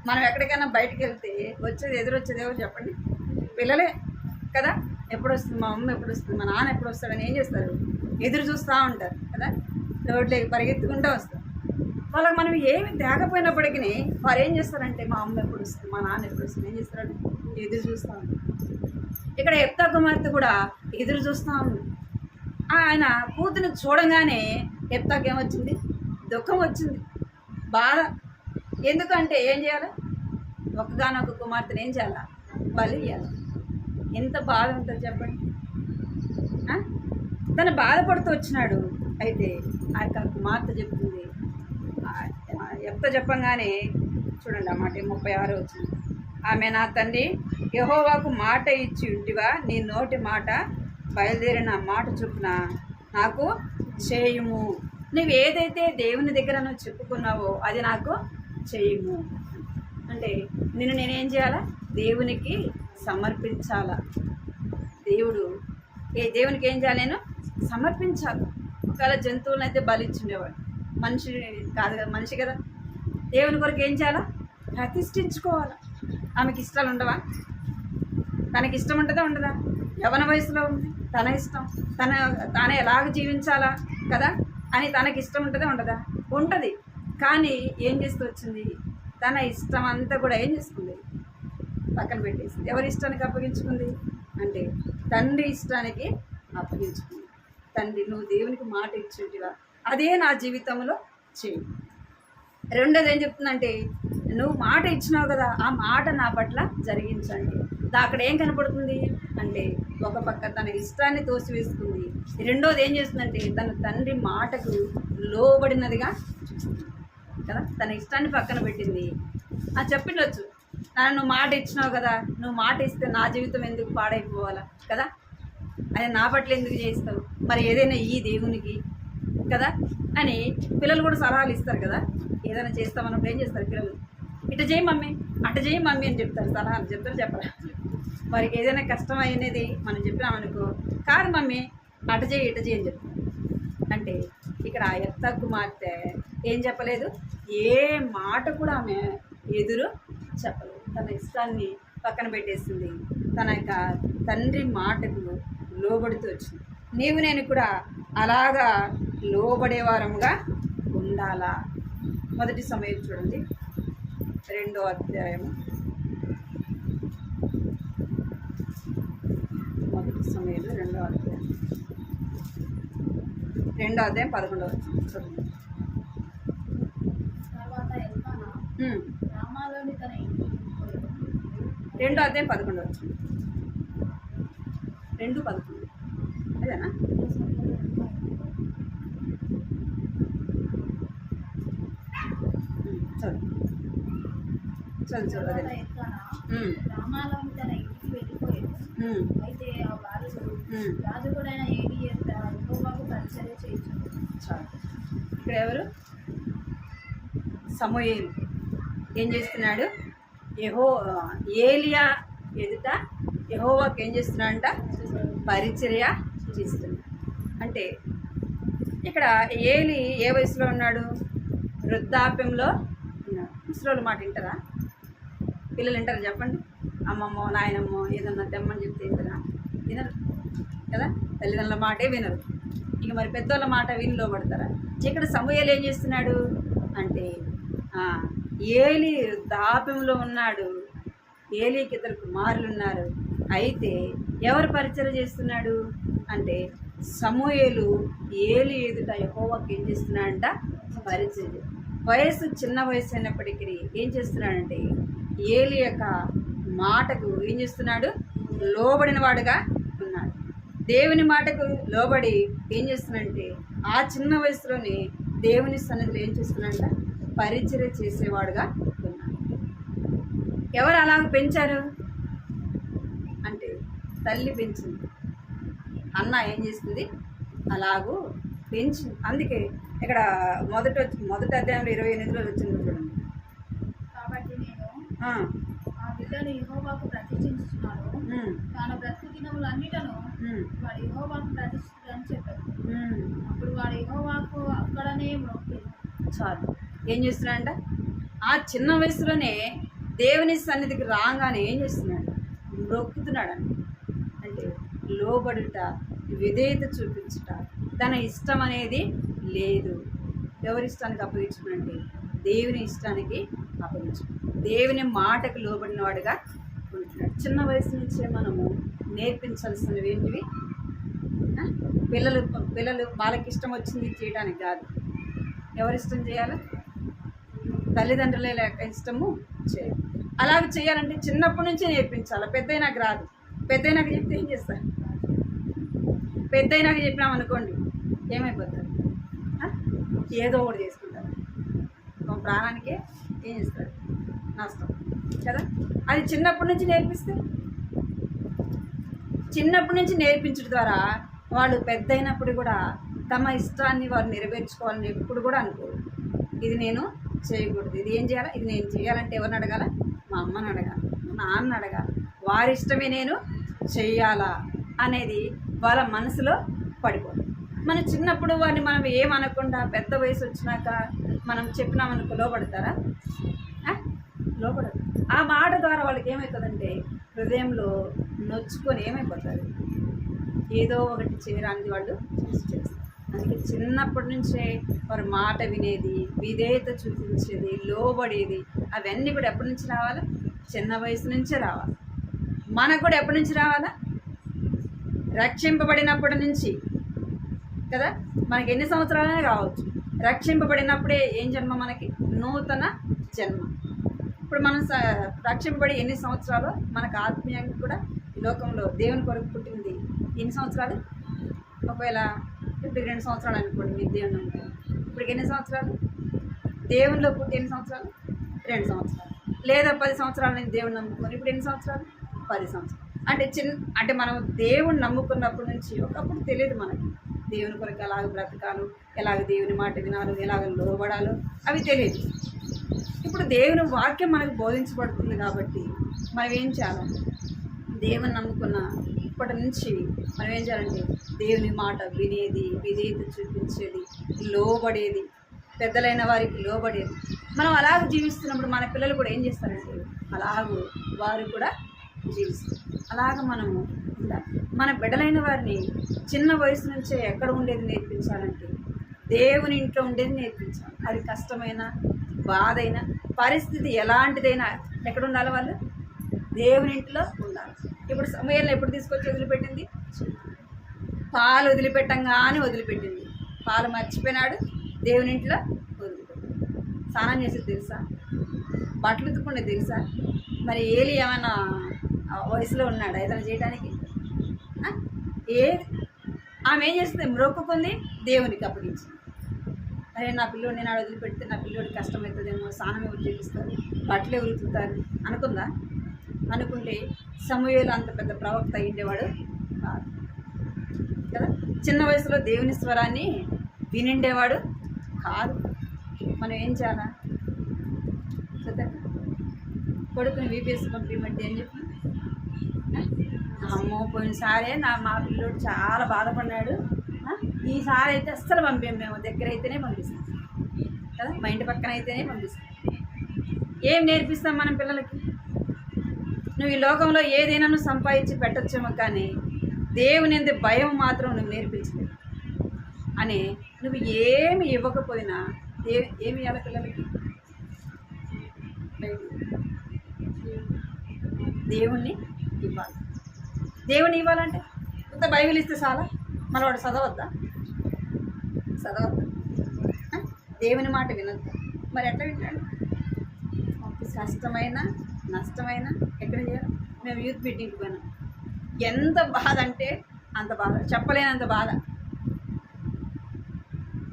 మనం ఎక్కడికైనా బయటికి వెళ్తే ఎదురొచ్చేది ఎవరు చెప్పండి? పిల్లలే కదా. ఎప్పుడు వస్తుంది మా అమ్మ, ఎప్పుడు వస్తుంది మా నాన్న, ఎప్పుడు వస్తాడని ఏం చేస్తారు? ఎదురు చూస్తూ ఉంటారు కదా. రోడ్లోకి పరిగెత్తుకుంటూ వస్తారు. వాళ్ళకి మనం ఏమి తేకపోయినప్పటికీ వారు ఏం చేస్తారంటే మా అమ్మ ఎప్పుడు వస్తుంది, మా నాన్న ఎప్పుడు వస్తుంది, ఏం చేస్తారంటే ఎదురు చూస్తూ ఉంటారు. ఇక్కడ ఎత్తా కుమార్తె కూడా ఎదురు చూస్తూ ఉంది. ఆయన కూతురు చూడంగానే ఎత్తాకి ఏమొచ్చింది? దుఃఖం వచ్చింది, బాధ. ఎందుకంటే ఏం చేయాలి? ఒక్కగానొక్క కుమార్తెను ఏం చేయాలా? బలి ఇవ్వాలి. ఎంత బాధ ఉంటుంది చెప్పండి. తను బాధపడుతూ వచ్చినాడు. అయితే ఆ యొక్క కుమార్తె చెప్తుంది, ఎత్త చెప్పంగానే చూడండి ఆ మాట 36 వచ్చింది. ఆమె, నా తండ్రి యెహోవాకు మాట ఇచ్చి ఉంటివా, నీ నోటి మాట బయలుదేరిన మాట చొప్పున నాకు చేయుము. నువ్వు ఏదైతే దేవుని దగ్గర నువ్వు చెప్పుకున్నావో అది నాకు చేయుము. అంటే నేనేం చేయాలా? దేవునికి సమర్పించాలా. దేవునికి ఏం చేయాలి? నేను సమర్పించాలి. ఒకవేళ జంతువులను అయితే బలిచ్చుండేవాడు, మనిషి కాదు కదా, మనిషి కదా. దేవుని కొరకు ఏం చేయాలా? ప్రతిష్ఠించుకోవాలి. ఆమెకి ఇష్టాలు ఉండవా? తనకి ఇష్టం ఉంటుందా ఉండదా? యవన వయసులో ఉంది, తన ఇష్టం, తానే ఎలాగ జీవించాలా కదా అని తనకి ఇష్టం ఉంటుందా ఉండదా? ఉంటుంది. కానీ ఏం చేస్తూ వచ్చింది? తన ఇష్టం అంతా కూడా ఏం చేసుకుంది? పక్కన పెట్టేసింది. ఎవరి ఇష్టానికి అప్పగించుకుంది అంటే తండ్రి ఇష్టానికి అప్పగించుకుంది. తండ్రి, నువ్వు దేవునికి మాట ఇచ్చేటివా, అదే నా జీవితంలో చేయి. రెండోది ఏం చెప్తుందంటే, నువ్వు మాట ఇచ్చినావు కదా, ఆ మాట నా పట్ల జరిగించండి. అక్కడ ఏం కనపడుతుంది అంటే ఒక పక్క తన ఇష్టాన్ని తోసివేసుకుంది. రెండోది ఏం చేస్తుందంటే తన తండ్రి మాటకు లోబడినదిగా చూస్తుంది కదా. తన ఇష్టాన్ని పక్కన పెట్టింది. చెప్పిండొచ్చు, నువ్వు మాట ఇచ్చినావు కదా, నువ్వు మాట ఇస్తే నా జీవితం ఎందుకు పాడైపోవాలా కదా, అది నా పట్ల ఎందుకు చేస్తావు, మరి ఏదైనా ఈ దేవునికి కదా అని పిల్లలు కూడా సలహాలు ఇస్తారు కదా. ఏదైనా చేస్తామన్నప్పుడు ఏం చేస్తారు పిల్లలు? ఇట చేయి మమ్మీ, అట చేయి మమ్మీ అని చెప్తారు, సలహాలు చెప్తారు. చెప్పరా? వారికి ఏదైనా కష్టం అనేది మనం చెప్పినామనుకో, కాదు మమ్మీ అట చేయి ఇట చేయి అని చెప్తారు. అంటే ఇక్కడ ఆ ఎత్త కుమార్తె ఏం చెప్పలేదు, ఏ మాట కూడా ఆమె ఎదురు చెప్పలేదు. తన ఇష్టాన్ని పక్కన పెట్టేసింది. తన యొక్క తండ్రి మాటకు లోబడుతూ వచ్చింది. నేను కూడా అలాగా లోబడేవారముగా ఉండాలా. మొదటి సమయం చూడండి, 2వ అధ్యాయము. మొదటి సమయం 2వ అధ్యాయం 11వ చూడండి. తర్వాత ఎల్కానా రామాలోని తన 2వ అధ్యాయం 11వ వచ్చింది. 2:11 అదేనా? చదువు అదే. రామాలోని తన ఇంటికి వెళ్ళిపోయాడు. అయితే ఆ బాలుడు యాజకుడైన ఏలీ యెహోవాకు పరిచర్య చేయించాడు. ఇక్కడ ఎవరు? సమూయేలు ఏం చేస్తున్నాడు? ఏలియా ఎదుట యెహోవాకు ఏం చేస్తున్నాడంట? పరిచర్య చేస్తున్నాడు. అంటే ఇక్కడ ఏలి ఏ వయసులో ఉన్నాడు? వృద్ధాప్యంలో ఉన్నాడు. ముసలోళ్ళ మాట వింటారా? పిల్లలు వింటారా చెప్పండి? అమ్మమ్మో నాయనమ్మో ఏదన్నా తెమ్మని చెప్తే వింటారా? వినరు కదా. తల్లిదండ్రుల మాటే వినరు. ఇక మరి పెద్దోళ్ళ మాట విని లోబడతారా? ఇక్కడ సమూయేలు ఏం చేస్తున్నాడు అంటే ఏలి వృద్ధాప్యంలో ఉన్నాడు. ఏలీకి 2 కుమారులు ఉన్నారు. అయితే ఎవరు పరిచర్య చేస్తున్నాడు అంటే సమూయేలు ఏలి ఎదుట యెహోవాకు ఏం చేస్తున్నాడంట? పరిచర్య. వయసు చిన్న వయసు అయినప్పటికీ ఏం చేస్తున్నాడంటే ఏలి యొక్క మాటకు ఏం చేస్తున్నాడు? లోబడిన వాడుగా ఉన్నాడు. దేవుని మాటకు లోబడి ఏం చేస్తున్నాడంటే ఆ చిన్న వయసులోనే దేవుని సన్నిధిలో ఏం చేస్తున్నాడంట? పరిచర్య చేసేవాడుగా ఉన్నాడు. ఎవరు అలాగ పెంచారు అంటే తల్లి పెంచింది. అన్న ఏం చేస్తుంది? అలాగూ పెంచింది. అందుకే ఇక్కడ మొదటి అధ్యాయంలో 28లో వచ్చింది చూడండి. కాబట్టి నేను ఆ బిడ్డను యెహోవాకు ప్రతిష్ఠించుచున్నాను, తాను బ్రతుకు దినములన్నిటను వాడు యెహోవాకు ప్రతిష్ఠితుడని చెప్పాడు. అప్పుడు వాడు యెహోవాకు అక్కడనే మొక్కాడు. చాలు. ఏం చేస్తున్నాడంట? ఆ చిన్న వయసులోనే దేవుని సన్నిధికి రాగానే ఏం చేస్తున్నాడు? మొక్కుతున్నాడు. అంటే లోబడుట, విధేయత చూపించుట, తన ఇష్టం అనేది లేదు. ఎవరి ఇష్టానికి అప్పగించుకునంటే దేవుని ఇష్టానికి అప్పగించు, దేవుని మాటకు లోబడిన వాడుగా ఉంటున్నాడు. చిన్న వయసు నుంచే మనము నేర్పించాల్సినవి ఏంటివి? పిల్లలు వాళ్ళకి ఇష్టం వచ్చింది చేయడానికి కాదు. ఎవరిష్టం చేయాలి? తల్లిదండ్రులే లేక ఇష్టము చేయాలి. అలాగే చేయాలంటే చిన్నప్పటి నుంచే నేర్పించాలి. పెద్దయినాక రాదు. పెద్దయినాక చెప్తే ఏం చేస్తారు? పెద్దయినాక చెప్పినాం అనుకోండి ఏమైపోతారు? ఏదో ఒకటి చేసుకుంటారు. ఒక ప్రాణానికే ఏం చేస్తారు? నష్టం కదా. అది చిన్నప్పటి నుంచి నేర్పిస్తే, చిన్నప్పటి నుంచి నేర్పించడం ద్వారా వాళ్ళు పెద్ద అయినప్పుడు కూడా తమ ఇష్టాన్ని వారు నెరవేర్చుకోవాలని ఎప్పుడు కూడా అనుకోరు. ఇది నేను చేయకూడదు, ఇది ఏం చేయాలా, ఇది నేను చేయాలంటే ఎవరిని అడగాల? మా అమ్మని అడగాలి, మా నాన్నని అడగాలి. వారి ఇష్టమే నేను చెయ్యాలా అనేది వాళ్ళ మనసులో పడిపోదు. మన చిన్నప్పుడు వారిని మనం ఏమనకుండా పెద్ద వయసు వచ్చినాక మనం చెప్పినామనుకో లోపడతారా? లోపడదు. ఆ మాట ద్వారా వాళ్ళకి ఏమవుతుందంటే హృదయంలో నొచ్చుకొని ఏమైపోతారు? ఏదో ఒకటి చేయడానికి వాళ్ళు చేస్తారు. అందుకే చిన్నప్పటి నుంచే వారి మాట వినేది, విధేయత చూపించేది, లోబడేది, అవన్నీ కూడా ఎప్పటి నుంచి రావాలా? చిన్న వయసు నుంచే రావాలి. మనకు కూడా ఎప్పటి నుంచి రావాలా? రక్షింపబడినప్పటి నుంచి కదా. మనకి ఎన్ని సంవత్సరాలనే రావచ్చు. రక్షింపబడినప్పుడే ఏం జన్మ? మనకి నూతన జన్మ. ఇప్పుడు మనం రక్షింపబడి ఎన్ని సంవత్సరాలు మనకు ఆత్మీయంగా కూడా ఈ లోకంలో దేవుని కొరకు పుట్టింది ఎన్ని సంవత్సరాలు? ఒకవేళ ఇప్పుడు 2 సంవత్సరాలు అనుకోండి మీరు దేవుని నమ్ముతారు. ఇప్పుడు ఎన్ని సంవత్సరాలు? దేవునిలో పుట్టి ఎన్ని సంవత్సరాలు? 2 సంవత్సరాలు. లేదా 10 సంవత్సరాలు నేను దేవుని నమ్ముకొని ఇప్పుడు ఎన్ని సంవత్సరాలు? 10 సంవత్సరాలు. అంటే మనం దేవుని నమ్ముకున్నప్పటి నుంచి ఒకప్పుడు తెలియదు మనకి దేవుని కొరకు ఎలాగ బ్రతకాలో, ఎలాగ దేవుని మాట వినాలో, ఎలాగ లోబడాలో అవి తెలియదు. ఇప్పుడు దేవుని వాక్యం మనకు బోధించబడుతుంది కాబట్టి మనం ఏం చేయాలి? దేవుని నమ్ముకున్న ఇప్పటి నుంచి మనం ఏం చేయాలంటే దేవుని మాట వినేది, విధేయత చూపించేది, లోబడేది, పెద్దలైన వారికి లోబడేది. మనం అలాగ జీవిస్తున్నప్పుడు మన పిల్లలు కూడా ఏం చేస్తారంటే అలాగూ వారు కూడా జీవిస్తారు. అలాగ మనము ఉండాలి. మన బిడ్డలైన వారిని చిన్న వయసు నుంచే ఎక్కడ ఉండేది నేర్పించాలంటే దేవుని ఇంట్లో ఉండేది నేర్పించాలి. అది కష్టమైన, బాధైన, పరిస్థితి ఎలాంటిదైనా ఎక్కడ ఉండాలి? వాళ్ళు దేవుని ఇంట్లో ఉండాలి. ఇప్పుడు సమయాలను ఎప్పుడు తీసుకొచ్చి వదిలిపెట్టింది? పాలు వదిలిపెట్టంగానే వదిలిపెట్టింది. పాలు మర్చిపోయినాడు, దేవుని ఇంట్లో వదిలిపెట్టింది. స్నానం చేసేది తెలుసా? బట్టలు ఉతుక్కుండే తెలుసా? మరి ఏలి ఏమన్నా వయసులో ఉన్నాడు ఏదైనా చేయడానికి? ఆమె ఏం చేస్తుంది? మ్రొక్కుకుంది, దేవునికి అప్పగించింది. అరే నా పిల్లోడు నేను వదిలిపెడితే నా పిల్లోడికి కష్టమవుతుందేమో, స్నానం ఎవరు చేపిస్తారు, బట్టలు ఎవరు ఉతుకుతారు అనుకుందా? అనుకుంటే సమూయేలు అంత పెద్ద ప్రవక్త అయ్యేవాడు కాదు కదా. చిన్న వయసులో దేవుని స్వరాన్ని వినిండేవాడు కాదు. మనం ఏం చేయాలా? కొడుకుని వీపీఎస్ పంపించమంటే ఏం చెప్పి, అమ్మో పోయినసారే మా పిల్లోడు చాలా బాధపడినాడు, ఈసారి అయితే అస్సలు పంపాము, మేము దగ్గర అయితేనే పంపిస్తాం కదా, మా ఇంటి పక్కన అయితేనే పంపిస్తాం. ఏం నేర్పిస్తాం మనం పిల్లలకి? నువ్వు ఈ లోకంలో ఏదైనా నువ్వు సంపాదించి పెట్టచ్చేమో, కానీ దేవుని ఎందు భయం మాత్రం నువ్వు నేర్పించలేదు అని నువ్వు ఏమి ఇవ్వకపోయినా ఏమి ఇవ్వాలి పిల్లలకి? దేవుణ్ణి ఇవ్వాలి. దేవుణ్ణి ఇవ్వాలంటే కొత్త బైబిల్ ఇస్తే చాలా మరి వాడు చదవద్దా? దేవుని మాట వినొద్దా? మరి ఎట్లా వింటాడు? కష్టమైన నష్టమైన ఎక్కడ చేయాలి? మేము యూత్ మీటింగ్కి పోయినాం. ఎంత బాధ అంటే అంత బాధ, చెప్పలేనంత బాధ.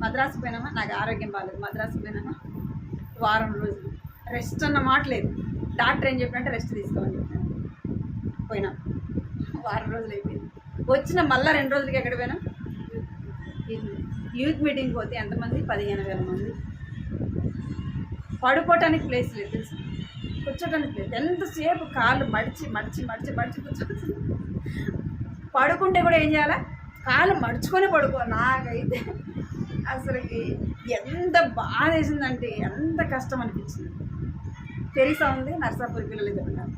మద్రాసు పోయినామా, నాకు ఆరోగ్యం బాగాలేదు, మద్రాసు పోయినామా, వారం రోజులు రెస్ట్ అన్న మాట లేదు. డాక్టర్ ఏం చెప్పినంటే రెస్ట్ తీసుకోమని చెప్పాను. పోయినాం, వారం రోజులు అయిపోయింది. వచ్చిన మళ్ళీ 2 రోజులకి ఎక్కడ పోయినాం? యూత్ మీటింగ్ పోతే ఎంతమంది? 15,000 మంది. పడుకోవటానికి ప్లేస్ లేదు తెలుసు, కూర్చోటానికి ప్లేస్. ఎంతసేపు కాళ్ళు మడిచి మడిచి మడిచి మడిచి కూర్చోవచ్చు. పడుకుంటే కూడా ఏం చేయాలా? కాళ్ళు మడుచుకొని పడుకో. నాకైతే అసలుకి ఎంత బాధ వేసిందంటే, ఎంత కష్టం అనిపించింది. తెరిసా ఉంది, నర్సాపూర్ పిల్లలు ఇద్దరు ఉన్నారు.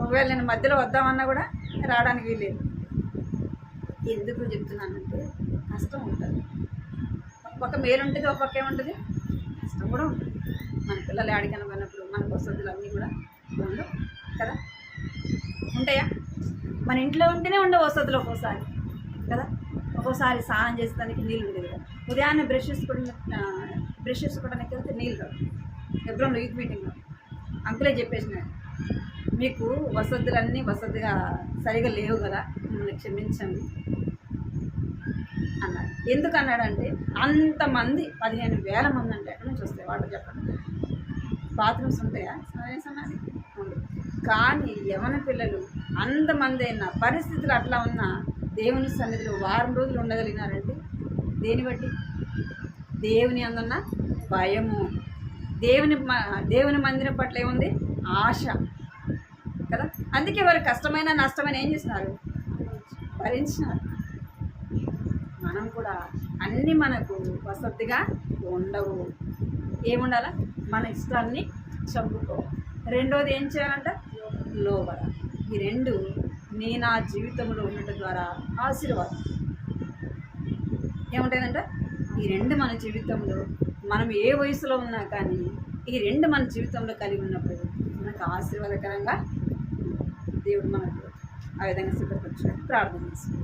ఒకవేళ నేను మధ్యలో వద్దామన్నా కూడా రావడానికి వీల్లేదు. ఎందుకు చెప్తున్నానంటే కష్టం ఉంటుంది. ఒక పక్క మేలు ఉంటుంది, ఒక పక్క ఏముంటుంది? కష్టం కూడా ఉంటుంది. మన పిల్లలు ఆడికన పోయినప్పుడు మనకు వసతులు అన్నీ కూడా ఉండవు కదా. ఉంటాయా? మన ఇంట్లో ఉంటేనే ఉండవు వసతులు ఒక్కోసారి కదా. ఒక్కోసారి స్నానం చేసేదానికి నీళ్ళు ఉండేది కదా. ఉదయాన్నే బ్రష్ చేసుకోవడానికి వెళ్తే నీళ్ళు రావు. ఎబ్రోన్లో యూత్ మీటింగ్లో అంకులే చెప్పేసినాడు, మీకు వసతులన్నీ వసతిగా సరిగా లేవు కదా, మిమ్మల్ని క్షమించండి అన్నాడు. ఎందుకు అన్నాడంటే అంతమంది 15,000 మంది అంటే ఎక్కడి నుంచి వస్తాయి వాటర్? చెప్పండి. బాత్రూమ్స్ ఉంటాయా సమయానికి? ఉండవు. కానీ యవన పిల్లలు అంతమంది అయినా పరిస్థితులు అట్లా ఉన్నా దేవుని సన్నిధిలో వారం రోజులు ఉండగలిగినారంటే దేని బట్టి? దేవుని అందున్న భయము, దేవుని మందిరం పట్ల ఏముంది? ఆశ కదా. అందుకే వారు కష్టమైన నష్టమైన ఏం చేస్తున్నారు? భరించినారు. మనం కూడా అన్నీ మనకు వసతిగా ఉండవు. ఏముండాలా? మన ఇష్టాన్ని చంపుకోవాలి. రెండోది ఏం చేయాలంట? లోబడాలి. ఈ 2 నేను నా జీవితంలో ఉండటం ద్వారా ఆశీర్వాదం. ఏముంటుందంట? ఈ 2 మన జీవితంలో, మనం ఏ వయసులో ఉన్నా కానీ ఈ 2 మన జీవితంలో కలిగి ఉన్నప్పుడు మనకు ఆశీర్వాదకరంగా దేవుడు మనకు ఆ విధంగా సిద్ధపరిచాడు. ప్రార్థన చేస్తాం.